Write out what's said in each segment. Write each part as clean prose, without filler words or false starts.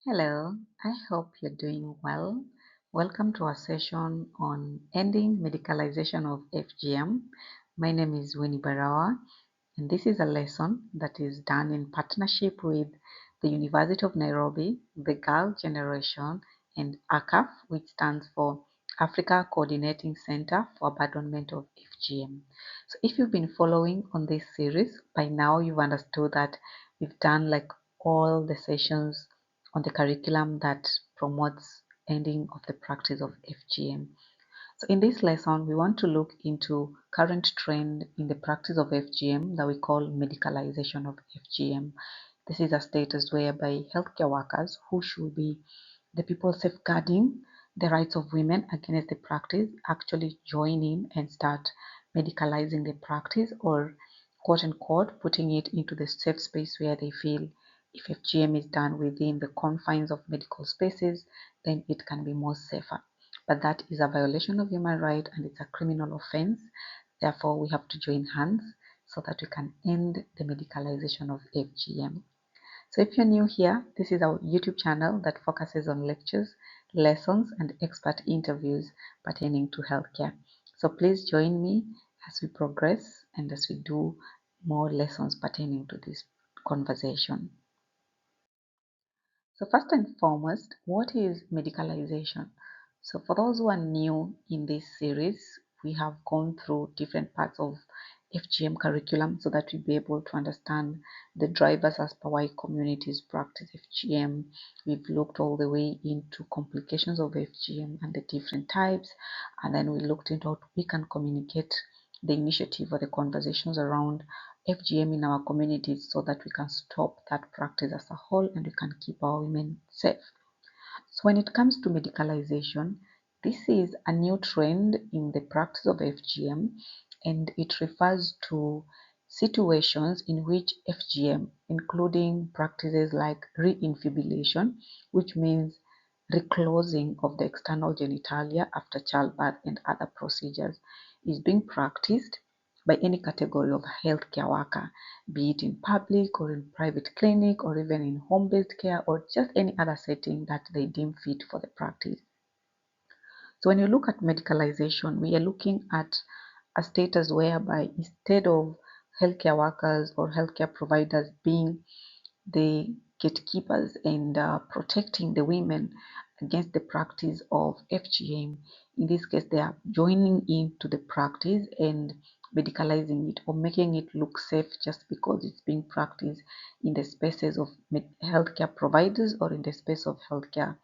Hello, I hope you're doing well. Welcome to our session on ending medicalization of FGM. My name is Winnie Barawa, and this is a lesson that is done in partnership with the University of Nairobi, the Girl Generation, and ACAF, which stands for Africa Coordinating Center for Abandonment of FGM. So if you've been following on this series, by now you've understood that we've done like all the sessions on the curriculum that promotes ending of the practice of FGM. So in this lesson, we want to look into current trend in the practice of FGM that we call medicalization of FGM. This is a status whereby healthcare workers who should be the people safeguarding the rights of women against the practice actually join in and start medicalizing the practice, or quote unquote putting it into the safe space where they feel if FGM is done within the confines of medical spaces, then it can be more safer. But that is a violation of human rights and it's a criminal offense. Therefore, we have to join hands so that we can end the medicalization of FGM. So if you're new here, this is our YouTube channel that focuses on lectures, lessons, and expert interviews pertaining to healthcare. So please join me as we progress and as we do more lessons pertaining to this conversation. So first and foremost, what is medicalization? So for those who are new in this series, we have gone through different parts of FGM curriculum so that we be able to understand the drivers as per why communities practice FGM. We've looked all the way into complications of FGM and the different types, and then we looked into how we can communicate the initiative or the conversations around FGM in our communities so that we can stop that practice as a whole and we can keep our women safe. So when it comes to medicalization, this is a new trend in the practice of FGM, and it refers to situations in which FGM, including practices like re-infibulation, which means reclosing of the external genitalia after childbirth and other procedures, is being practiced by any category of healthcare worker, be it in public or in private clinic or even in home-based care or just any other setting that they deem fit for the practice. So when you look at medicalization, we are looking at a status whereby instead of healthcare workers or healthcare providers being the gatekeepers and protecting the women against the practice of FGM. In this case, they are joining into the practice and medicalizing it or making it look safe just because it's being practiced in the spaces of healthcare providers or in the space of healthcare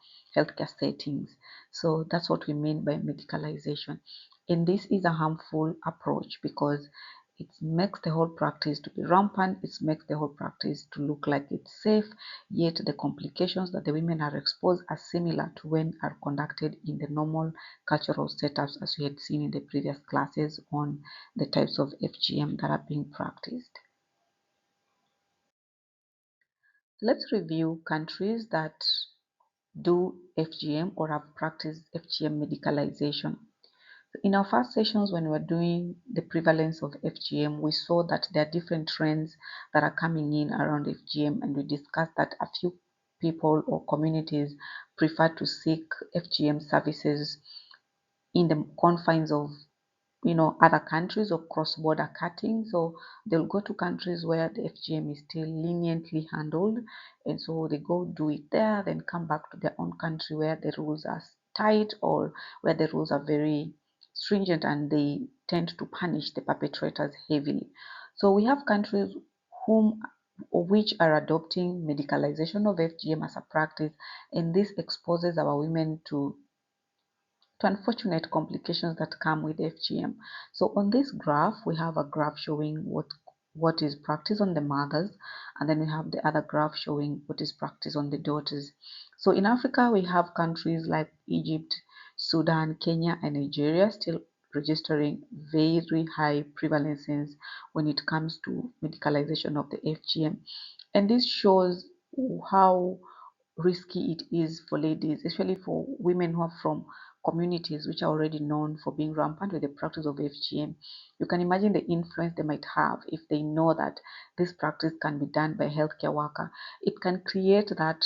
settings. So that's what we mean by medicalization. And this is a harmful approach because it makes the whole practice to be rampant. It makes the whole practice to look like it's safe, yet the complications that the women are exposed are similar to when are conducted in the normal cultural setups as we had seen in the previous classes on the types of FGM that are being practiced. Let's review countries that do FGM or have practiced FGM medicalization. In our first sessions, when we were doing the prevalence of FGM, we saw that there are different trends that are coming in around FGM, and we discussed that a few people or communities prefer to seek FGM services in the confines of other countries or cross-border cutting. So they'll go to countries where the FGM is still leniently handled, and so they go do it there, then come back to their own country where the rules are tight or where the rules are very stringent and they tend to punish the perpetrators heavily. So we have countries whom which are adopting medicalization of FGM as a practice, and this exposes our women to unfortunate complications that come with FGM. So on this graph, we have a graph showing what is practiced on the mothers, and then we have the other graph showing what is practiced on the daughters. So in Africa, we have countries like Egypt, Sudan, Kenya, and Nigeria still registering very high prevalences when it comes to medicalization of the FGM. And this shows how risky it is for ladies, especially for women who are from communities which are already known for being rampant with the practice of FGM. You can imagine the influence they might have if they know that this practice can be done by a healthcare worker. It can create that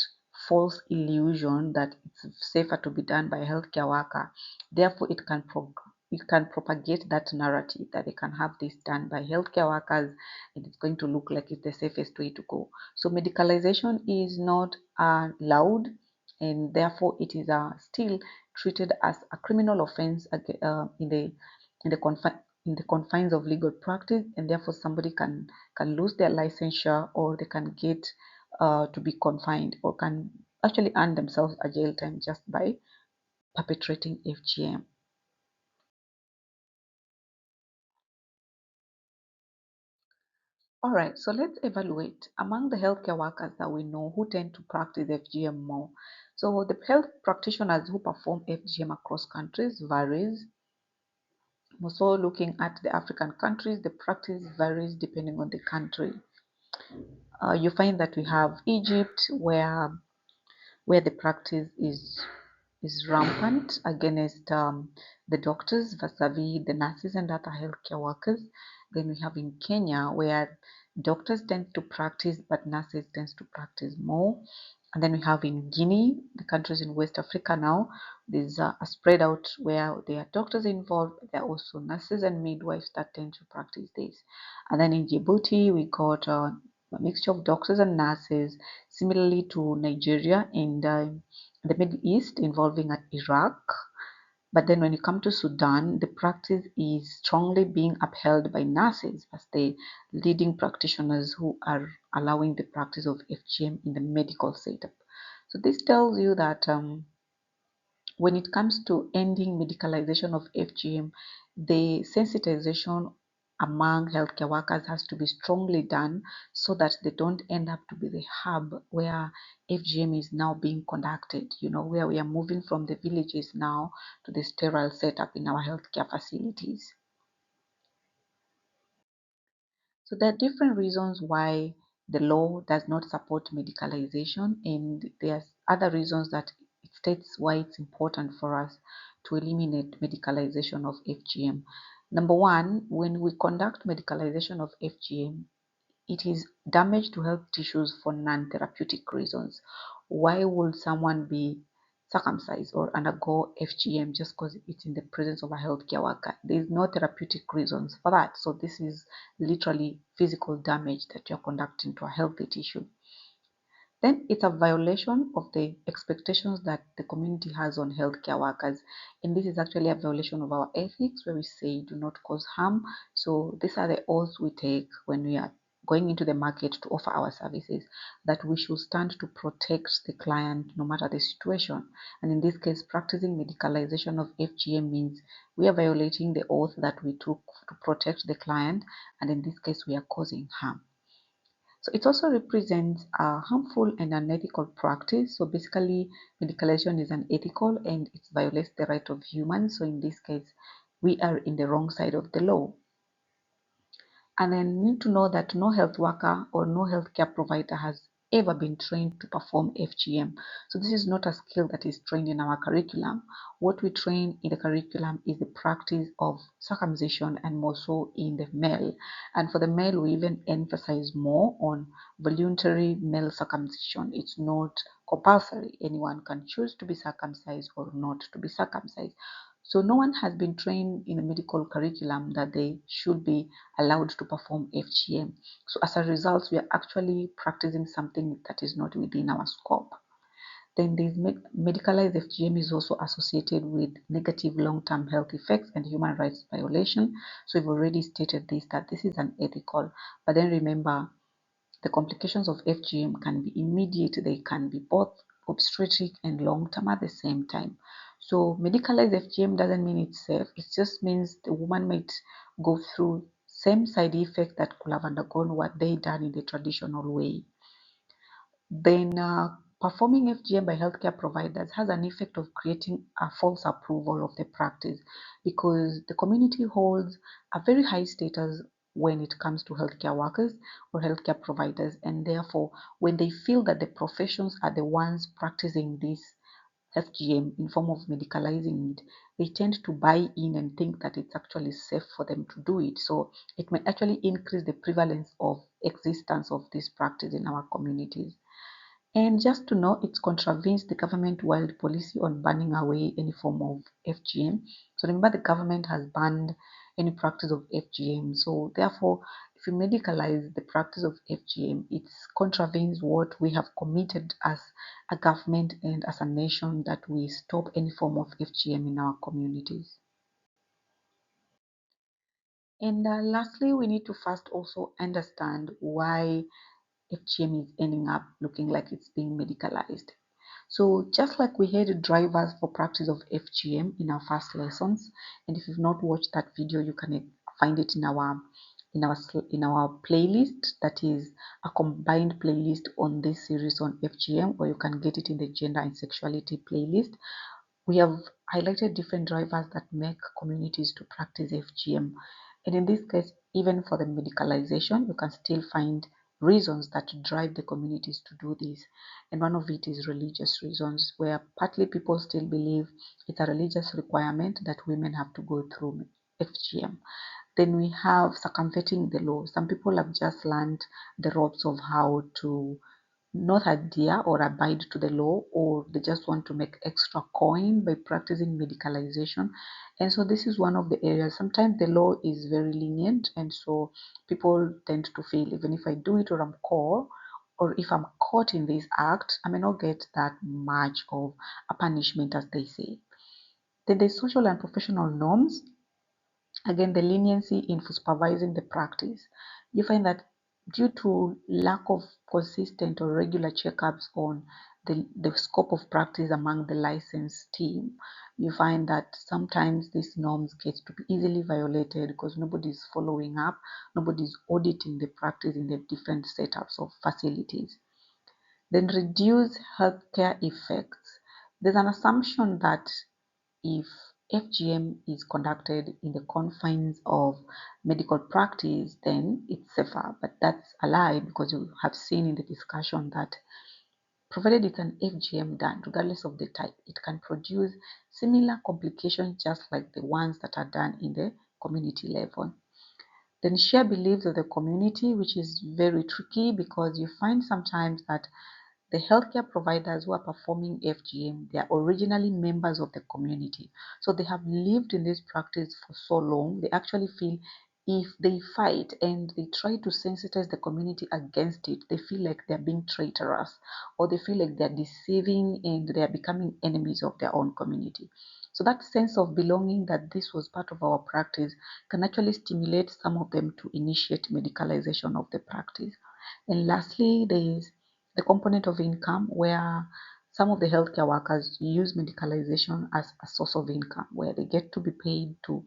false illusion that it's safer to be done by a healthcare worker. Therefore, it can propagate that narrative that they can have this done by healthcare workers and it's going to look like it's the safest way to go. So medicalization is not allowed, and therefore it is still treated as a criminal offense in the confines of legal practice, and therefore somebody can lose their licensure, or they can get to be confined, or can actually earn themselves a jail time just by perpetrating FGM. All right, so let's evaluate among the healthcare workers that we know who tend to practice FGM more. So the health practitioners who perform FGM across countries varies. Also looking at the African countries, the practice varies depending on the country. You find that we have Egypt, where the practice is rampant against the doctors vis-a-vis the nurses and other healthcare workers. Then we have in Kenya, where doctors tend to practice, but nurses tend to practice more. And then we have in Guinea, the countries in West Africa now, there's a spread out where there are doctors involved, but there are also nurses and midwives that tend to practice this. And then in Djibouti, we got a mixture of doctors and nurses, similarly to Nigeria and the Middle East involving Iraq. But then when you come to Sudan, the practice is strongly being upheld by nurses as the leading practitioners who are allowing the practice of FGM in the medical setup. So this tells you that when it comes to ending medicalization of FGM, the sensitization among healthcare workers has to be strongly done so that they don't end up to be the hub where FGM is now being conducted, where we are moving from the villages now to the sterile setup in our healthcare facilities. So there are different reasons why the law does not support medicalization, and there's other reasons that it states why it's important for us to eliminate medicalization of FGM. Number one, when we conduct medicalization of FGM, it is damage to health tissues for non-therapeutic reasons. Why would someone be circumcised or undergo FGM just because it's in the presence of a healthcare worker? There is no therapeutic reasons for that. So this is literally physical damage that you're conducting to a healthy tissue. Then it's a violation of the expectations that the community has on healthcare workers. And this is actually a violation of our ethics where we say do not cause harm. So these are the oaths we take when we are going into the market to offer our services, that we should stand to protect the client no matter the situation. And in this case, practicing medicalization of FGM means we are violating the oath that we took to protect the client. And in this case, we are causing harm. So it also represents a harmful and unethical practice. So basically, medicalization is unethical and it violates the right of humans. So in this case, we are in the wrong side of the law. And then need to know that no health worker or no healthcare provider has ever been trained to perform FGM. So this is not a skill that is trained in our curriculum. What we train in the curriculum is the practice of circumcision, and more so in the male. And for the male, we even emphasize more on voluntary male circumcision. It's not compulsory. Anyone can choose to be circumcised or not to be circumcised. So no one has been trained in the medical curriculum that they should be allowed to perform FGM. So as a result, we are actually practicing something that is not within our scope. Then this medicalized FGM is also associated with negative long-term health effects and human rights violation. So we've already stated this, that this is unethical. But then remember, the complications of FGM can be immediate, they can be both obstetric and long term at the same time. So, medicalized FGM doesn't mean it's safe, it just means the woman might go through same side effects that could have undergone what they done in the traditional way. Then, performing FGM by healthcare providers has an effect of creating a false approval of the practice, because the community holds a very high status when it comes to healthcare workers or healthcare providers, and therefore, when they feel that the professions are the ones practicing this FGM in form of medicalizing it, they tend to buy in and think that it's actually safe for them to do it. So it may actually increase the prevalence of existence of this practice in our communities. And just to know, it contravenes the government-wide policy on banning away any form of FGM. So remember, the government has banned any practice of FGM. So therefore, if you medicalize the practice of FGM, it contravenes what we have committed as a government and as a nation, that we stop any form of FGM in our communities. And lastly, we need to first also understand why FGM is ending up looking like it's being medicalized. So just like we had drivers for practice of FGM in our first lessons, and if you've not watched that video, you can find it in our playlist. That is a combined playlist on this series on FGM, or you can get it in the gender and sexuality playlist. We have highlighted different drivers that make communities to practice FGM. And in this case, even for the medicalization, you can still find reasons that drive the communities to do this. And one of it is religious reasons, where partly people still believe it's a religious requirement that women have to go through FGM. Then we have circumventing the law. Some people have just learned the ropes of how to not adhere or abide to the law, or they just want to make extra coin by practicing medicalization. And so this is one of the areas. Sometimes the law is very lenient, and so people tend to feel, even if I do it or I'm caught, or if I'm caught in this act, I may not get that much of a punishment, as they say. Then there's social and professional norms. Again, the leniency in supervising the practice. You find that due to lack of consistent or regular checkups on the scope of practice among the licensed team, you find that sometimes these norms get to be easily violated because nobody's following up, nobody's auditing the practice in the different setups of facilities. Then reduce healthcare effects. There's an assumption that if FGM is conducted in the confines of medical practice, then it's safer. But that's a lie, because you have seen in the discussion that provided it's an FGM done, regardless of the type, it can produce similar complications just like the ones that are done in the community level. Then share beliefs of the community, which is very tricky, because you find sometimes that the healthcare providers who are performing FGM, they are originally members of the community. So they have lived in this practice for so long, they actually feel if they fight and they try to sensitize the community against it, they feel like they're being traitorous, or they feel like they're deceiving and they are becoming enemies of their own community. So that sense of belonging, that this was part of our practice, can actually stimulate some of them to initiate medicalization of the practice. And lastly, there is the component of income, where some of the healthcare workers use medicalization as a source of income, where they get to be paid to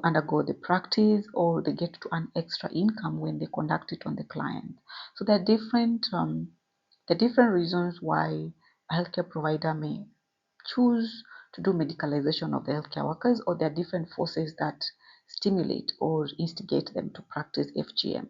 undergo the practice, or they get to earn extra income when they conduct it on the client. So there are different reasons why a healthcare provider may choose to do medicalization of the healthcare workers, or there are different forces that stimulate or instigate them to practice FGM.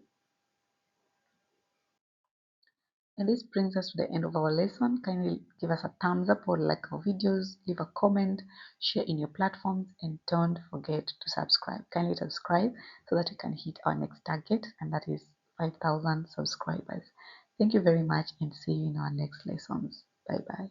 And this brings us to the end of our lesson. Kindly give us a thumbs up or like our videos, leave a comment, share in your platforms, and don't forget to subscribe. Kindly subscribe so that we can hit our next target, and that is 5,000 subscribers. Thank you very much, and see you in our next lessons. Bye bye.